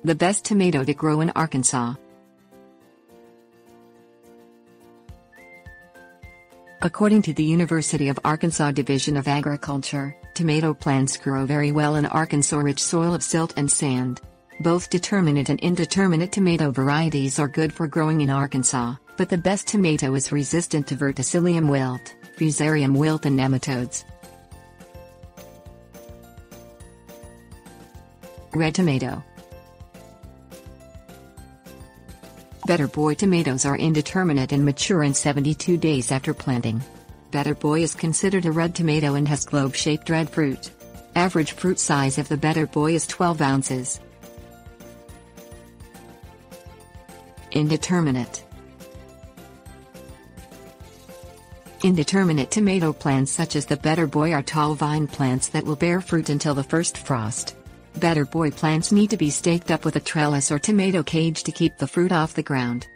The best tomato to grow in Arkansas. According to the University of Arkansas Division of Agriculture, tomato plants grow very well in Arkansas-rich soil of silt and sand. Both determinate and indeterminate tomato varieties are good for growing in Arkansas, but the best tomato is resistant to verticillium wilt, fusarium wilt and nematodes. Red tomato. Better Boy tomatoes are indeterminate and mature in 72 days after planting. Better Boy is considered a red tomato and has globe-shaped red fruit. Average fruit size of the Better Boy is 12 ounces. Indeterminate. Indeterminate tomato plants such as the Better Boy are tall vine plants that will bear fruit until the first frost. Better Boy plants need to be staked up with a trellis or tomato cage to keep the fruit off the ground.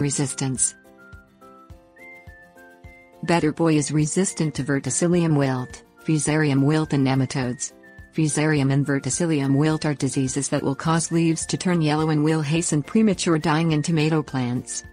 Resistance. Better Boy is resistant to verticillium wilt, fusarium wilt and nematodes. Fusarium and verticillium wilt are diseases that will cause leaves to turn yellow and will hasten premature dying in tomato plants.